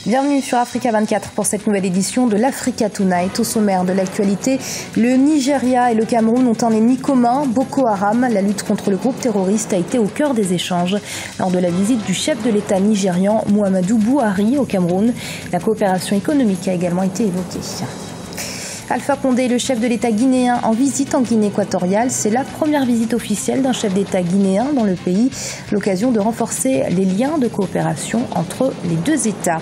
Bienvenue sur Africa 24 pour cette nouvelle édition de l'Africa Tonight. Au sommaire de l'actualité, le Nigeria et le Cameroun ont un ennemi commun, Boko Haram. La lutte contre le groupe terroriste a été au cœur des échanges. Lors de la visite du chef de l'État nigérian, Muhammadu Buhari, au Cameroun, la coopération économique a également été évoquée. Alpha Condé, le chef de l'État guinéen, en visite en Guinée équatoriale. C'est la première visite officielle d'un chef d'État guinéen dans le pays. L'occasion de renforcer les liens de coopération entre les deux États.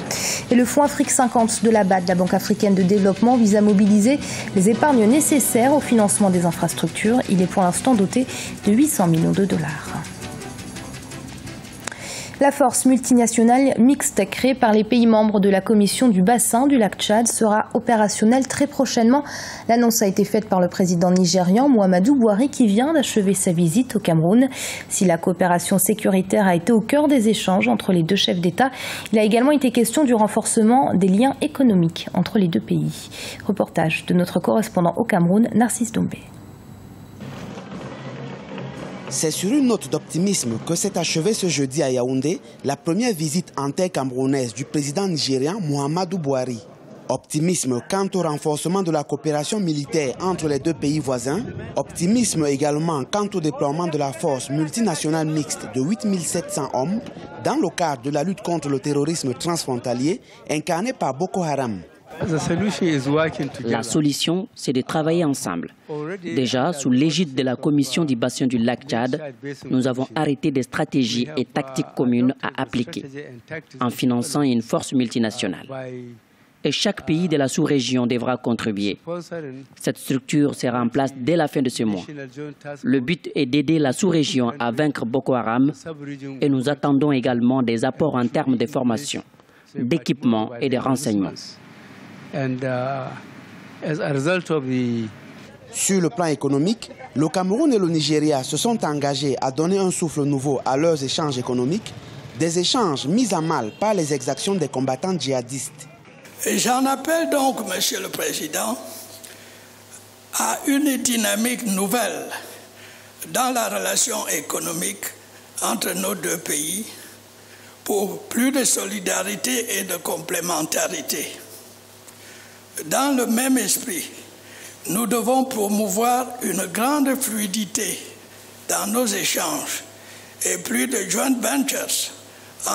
Et le Fonds Afrique 50 de la BAD, la Banque africaine de développement, vise à mobiliser les épargnes nécessaires au financement des infrastructures. Il est pour l'instant doté de 800 millions de dollars. La force multinationale mixte créée par les pays membres de la commission du bassin du lac Tchad sera opérationnelle très prochainement. L'annonce a été faite par le président nigérian Muhammadu Buhari qui vient d'achever sa visite au Cameroun. Si la coopération sécuritaire a été au cœur des échanges entre les deux chefs d'État, il a également été question du renforcement des liens économiques entre les deux pays. Reportage de notre correspondant au Cameroun, Narcisse Dombé. C'est sur une note d'optimisme que s'est achevée ce jeudi à Yaoundé la première visite inter-camerounaise du président nigérien Muhammadu Buhari. Optimisme quant au renforcement de la coopération militaire entre les deux pays voisins. Optimisme également quant au déploiement de la force multinationale mixte de 8700 hommes dans le cadre de la lutte contre le terrorisme transfrontalier incarné par Boko Haram. La solution, c'est de travailler ensemble. Déjà, sous l'égide de la commission du bassin du lac Tchad, nous avons arrêté des stratégies et tactiques communes à appliquer en finançant une force multinationale. Et chaque pays de la sous-région devra contribuer. Cette structure sera en place dès la fin de ce mois. Le but est d'aider la sous-région à vaincre Boko Haram et nous attendons également des apports en termes de formation, d'équipement et de renseignements. Sur le plan économique, le Cameroun et le Nigeria se sont engagés à donner un souffle nouveau à leurs échanges économiques, des échanges mis à mal par les exactions des combattants djihadistes. J'en appelle donc, Monsieur le Président, à une dynamique nouvelle dans la relation économique entre nos deux pays pour plus de solidarité et de complémentarité. Dans le même esprit, nous devons promouvoir une grande fluidité dans nos échanges et plus de joint ventures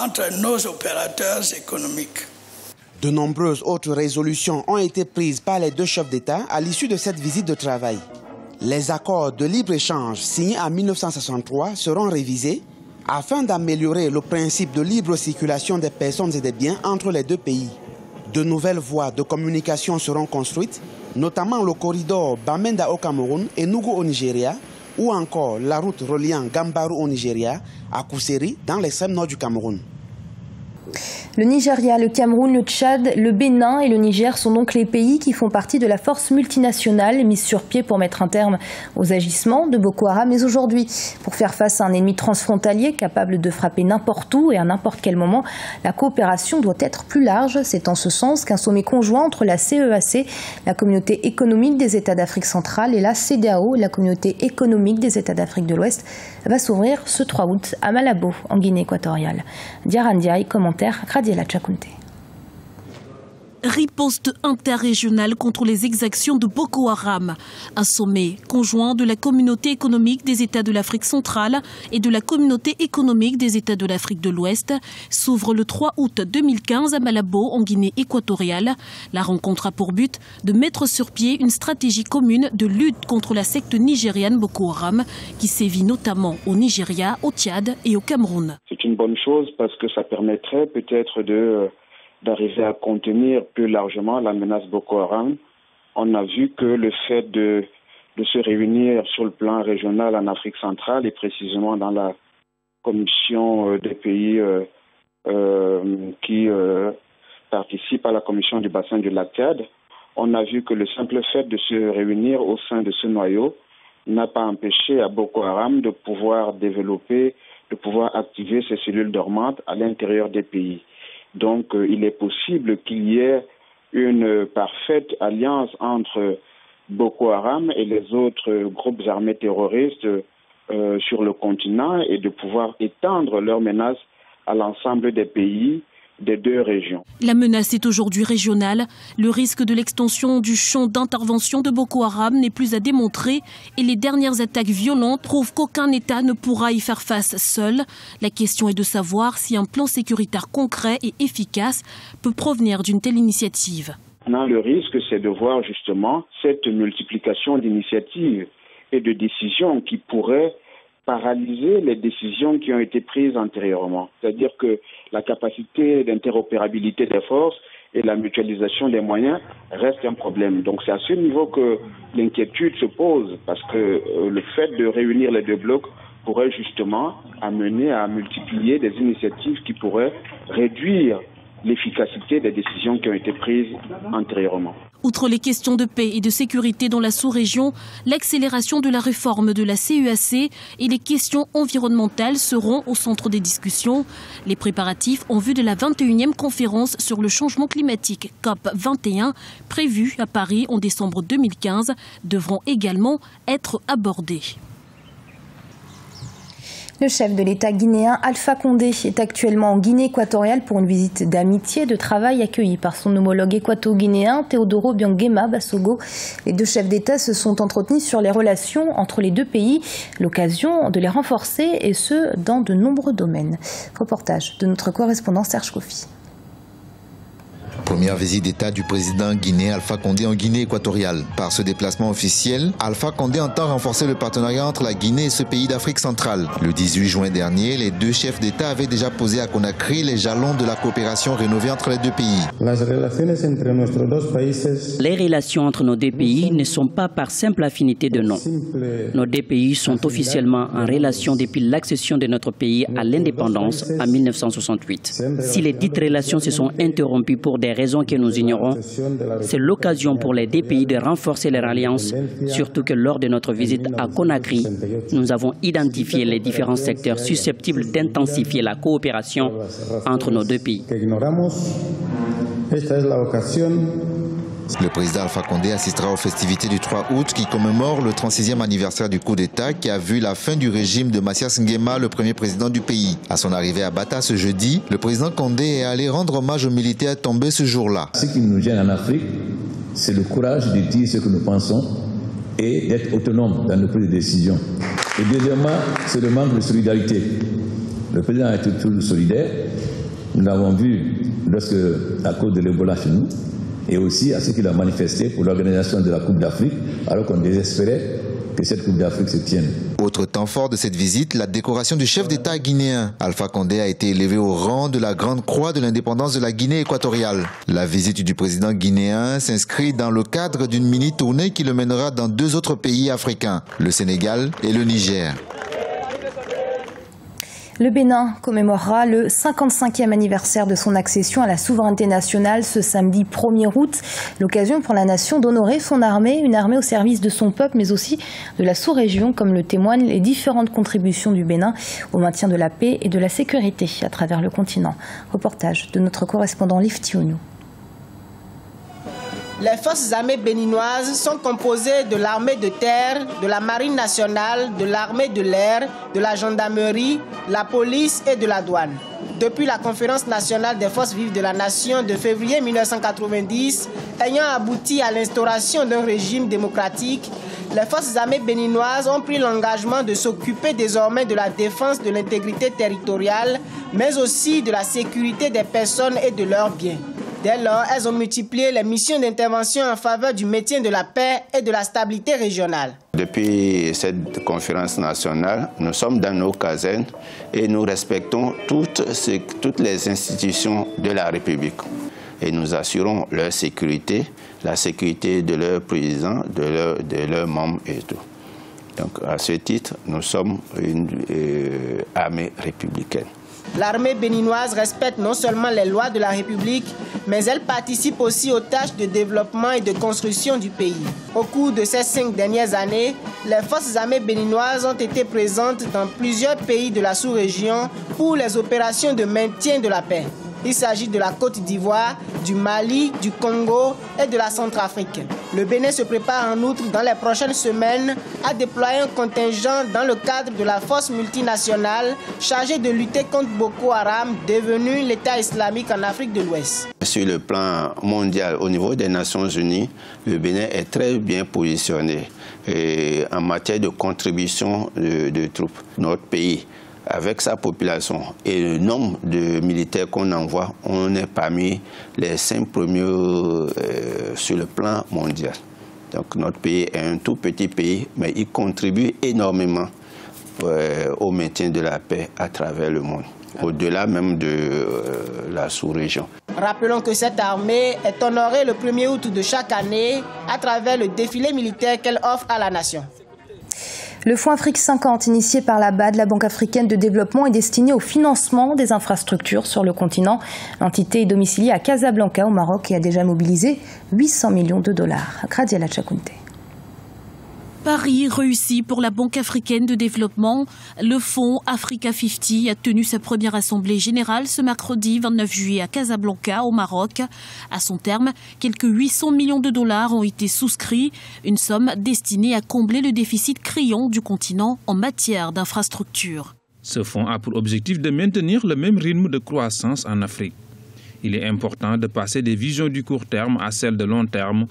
entre nos opérateurs économiques. De nombreuses autres résolutions ont été prises par les deux chefs d'État à l'issue de cette visite de travail. Les accords de libre-échange signés en 1963 seront révisés afin d'améliorer le principe de libre circulation des personnes et des biens entre les deux pays. De nouvelles voies de communication seront construites, notamment le corridor Bamenda au Cameroun et Nougou au Nigeria, ou encore la route reliant Gambarou au Nigeria à Kousséri dans l'extrême nord du Cameroun. Le Nigeria, le Cameroun, le Tchad, le Bénin et le Niger sont donc les pays qui font partie de la force multinationale mise sur pied pour mettre un terme aux agissements de Boko Haram. Mais aujourd'hui, pour faire face à un ennemi transfrontalier capable de frapper n'importe où et à n'importe quel moment, la coopération doit être plus large. C'est en ce sens qu'un sommet conjoint entre la CEAC, la Communauté économique des États d'Afrique centrale, et la CEDEAO, la Communauté économique des États d'Afrique de l'Ouest, va s'ouvrir ce 3 août à Malabo, en Guinée équatoriale. Diarandiaï, commentaire Gradiela Tchakounté. Riposte interrégionale contre les exactions de Boko Haram. Un sommet conjoint de la Communauté économique des États de l'Afrique centrale et de la Communauté économique des États de l'Afrique de l'Ouest s'ouvre le 3 août 2015 à Malabo, en Guinée équatoriale. La rencontre a pour but de mettre sur pied une stratégie commune de lutte contre la secte nigériane Boko Haram qui sévit notamment au Nigeria, au Tchad et au Cameroun. C'est une bonne chose parce que ça permettrait peut-être d'arriver à contenir plus largement la menace Boko Haram. On a vu que le fait de se réunir sur le plan régional en Afrique centrale et précisément dans la commission des pays qui participent à la commission du bassin du lac Tchad, on a vu que le simple fait de se réunir au sein de ce noyau n'a pas empêché à Boko Haram de pouvoir développer, de pouvoir activer ses cellules dormantes à l'intérieur des pays. Donc, il est possible qu'il y ait une parfaite alliance entre Boko Haram et les autres groupes armés terroristes sur le continent et de pouvoir étendre leurs menaces à l'ensemble des pays des deux régions. La menace est aujourd'hui régionale. Le risque de l'extension du champ d'intervention de Boko Haram n'est plus à démontrer et les dernières attaques violentes prouvent qu'aucun État ne pourra y faire face seul. La question est de savoir si un plan sécuritaire concret et efficace peut provenir d'une telle initiative. Le risque, c'est de voir justement cette multiplication d'initiatives et de décisions qui pourraient paralyser les décisions qui ont été prises antérieurement. C'est-à-dire que la capacité d'interopérabilité des forces et la mutualisation des moyens reste un problème. Donc c'est à ce niveau que l'inquiétude se pose, parce que le fait de réunir les deux blocs pourrait justement amener à multiplier des initiatives qui pourraient réduire l'efficacité des décisions qui ont été prises antérieurement. Outre les questions de paix et de sécurité dans la sous-région, l'accélération de la réforme de la CEAC et les questions environnementales seront au centre des discussions. Les préparatifs en vue de la 21e conférence sur le changement climatique COP21, prévue à Paris en décembre 2015, devront également être abordés. Le chef de l'État guinéen Alpha Condé est actuellement en Guinée équatoriale pour une visite d'amitié et de travail accueillie par son homologue équato-guinéen Teodoro Biangema Basogo. Les deux chefs d'État se sont entretenus sur les relations entre les deux pays, l'occasion de les renforcer et ce dans de nombreux domaines. Reportage de notre correspondant Serge Kofi. Première visite d'État du président guinéen Alpha Condé en Guinée équatoriale. Par ce déplacement officiel, Alpha Condé entend renforcer le partenariat entre la Guinée et ce pays d'Afrique centrale. Le 18 juin dernier, les deux chefs d'État avaient déjà posé à Conakry les jalons de la coopération rénovée entre les deux pays. Les relations entre nos deux pays ne sont pas par simple affinité de nom. Nos deux pays sont officiellement en relation depuis l'accession de notre pays à l'indépendance en 1968. Si les dites relations se sont interrompues pour des raisons que nous ignorons, c'est l'occasion pour les deux pays de renforcer leur alliance, surtout que lors de notre visite à Conakry, nous avons identifié les différents secteurs susceptibles d'intensifier la coopération entre nos deux pays. Le président Alpha Condé assistera aux festivités du 3 août qui commémorent le 36e anniversaire du coup d'État qui a vu la fin du régime de Mathias Nguema, le premier président du pays. À son arrivée à Bata ce jeudi, le président Condé est allé rendre hommage aux militaires tombés ce jour-là. Ce qui nous gêne en Afrique, c'est le courage de dire ce que nous pensons et d'être autonome dans nos prises de décision. Et deuxièmement, c'est le manque de solidarité. Le président a été toujours solidaire. Nous l'avons vu lorsque, à cause de l'Ebola chez nous, et aussi à ce qu'il a manifesté pour l'organisation de la Coupe d'Afrique, alors qu'on désespérait que cette Coupe d'Afrique se tienne. Autre temps fort de cette visite, la décoration du chef d'État guinéen. Alpha Condé a été élevé au rang de la Grande Croix de l'indépendance de la Guinée équatoriale. La visite du président guinéen s'inscrit dans le cadre d'une mini-tournée qui le mènera dans deux autres pays africains, le Sénégal et le Niger. Le Bénin commémorera le 55e anniversaire de son accession à la souveraineté nationale ce samedi 1er août. L'occasion pour la nation d'honorer son armée, une armée au service de son peuple, mais aussi de la sous-région, comme le témoignent les différentes contributions du Bénin au maintien de la paix et de la sécurité à travers le continent. Reportage de notre correspondant Liv Tionou. Les forces armées béninoises sont composées de l'armée de terre, de la marine nationale, de l'armée de l'air, de la gendarmerie, la police et de la douane. Depuis la conférence nationale des forces vives de la nation de février 1990, ayant abouti à l'instauration d'un régime démocratique, les forces armées béninoises ont pris l'engagement de s'occuper désormais de la défense de l'intégrité territoriale, mais aussi de la sécurité des personnes et de leurs biens. Dès lors, elles ont multiplié les missions d'intervention en faveur du maintien de la paix et de la stabilité régionale. Depuis cette conférence nationale, nous sommes dans nos casernes et nous respectons toutes les institutions de la République. Et nous assurons leur sécurité, la sécurité de leurs présidents, de leurs membres et tout. Donc à ce titre, nous sommes une armée républicaine. L'armée béninoise respecte non seulement les lois de la République, mais elle participe aussi aux tâches de développement et de construction du pays. Au cours de ces 5 dernières années, les forces armées béninoises ont été présentes dans plusieurs pays de la sous-région pour les opérations de maintien de la paix. Il s'agit de la Côte d'Ivoire, du Mali, du Congo et de la Centrafrique. Le Bénin se prépare en outre dans les prochaines semaines à déployer un contingent dans le cadre de la force multinationale chargée de lutter contre Boko Haram, devenu l'État islamique en Afrique de l'Ouest. Sur le plan mondial, au niveau des Nations Unies, le Bénin est très bien positionné en matière de contribution de troupes. Notre pays, avec sa population et le nombre de militaires qu'on envoie, on est parmi les 5 premiers sur le plan mondial. Donc notre pays est un tout petit pays, mais il contribue énormément au maintien de la paix à travers le monde, au-delà même de la sous-région. Rappelons que cette armée est honorée le 1er août de chaque année à travers le défilé militaire qu'elle offre à la nation. Le Fonds Afrique 50, initié par la BAD, la Banque africaine de développement, est destiné au financement des infrastructures sur le continent. L'entité est domiciliée à Casablanca, au Maroc, et a déjà mobilisé 800 millions de dollars. Gradiela Chakounte. Paris réussi pour la Banque africaine de développement. Le fonds Africa 50 a tenu sa première assemblée générale ce mercredi 29 juillet à Casablanca, au Maroc. À son terme, quelques 800 millions de dollars ont été souscrits, une somme destinée à combler le déficit criant du continent en matière d'infrastructures. Ce fonds a pour objectif de maintenir le même rythme de croissance en Afrique. Il est important de passer des visions du court terme à celles de long terme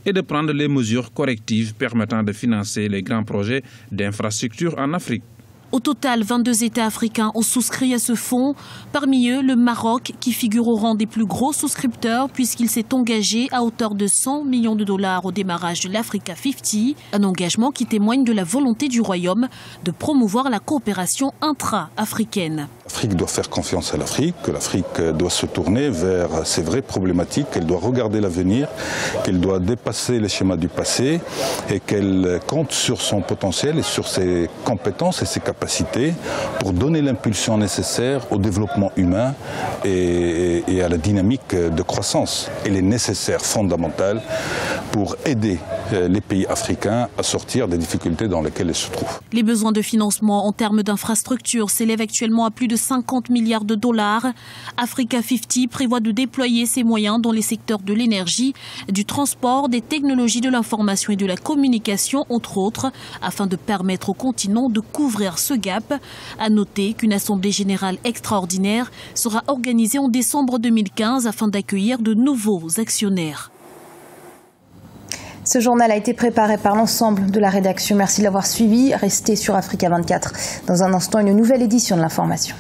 et de prendre les mesures correctives permettant de financer les grands projets d'infrastructures en Afrique. Au total, 22 États africains ont souscrit à ce fonds. Parmi eux, le Maroc, qui figure au rang des plus gros souscripteurs puisqu'il s'est engagé à hauteur de 100 millions de dollars au démarrage de l'Africa 50, un engagement qui témoigne de la volonté du Royaume de promouvoir la coopération intra-africaine. L'Afrique doit faire confiance à l'Afrique, que l'Afrique doit se tourner vers ses vraies problématiques, qu'elle doit regarder l'avenir, qu'elle doit dépasser les schémas du passé et qu'elle compte sur son potentiel et sur ses compétences et ses capacités pour donner l'impulsion nécessaire au développement humain et à la dynamique de croissance. Elle est nécessaire, fondamentale, pour aider les pays africains à sortir des difficultés dans lesquelles ils se trouvent. Les besoins de financement en termes d'infrastructures s'élèvent actuellement à plus de 50 milliards de dollars. Africa 50 prévoit de déployer ses moyens dans les secteurs de l'énergie, du transport, des technologies de l'information et de la communication, entre autres, afin de permettre au continent de couvrir ce gap. À noter qu'une assemblée générale extraordinaire sera organisée en décembre 2015 afin d'accueillir de nouveaux actionnaires. Ce journal a été préparé par l'ensemble de la rédaction. Merci de l'avoir suivi. Restez sur Africa 24. Dans un instant, une nouvelle édition de l'information.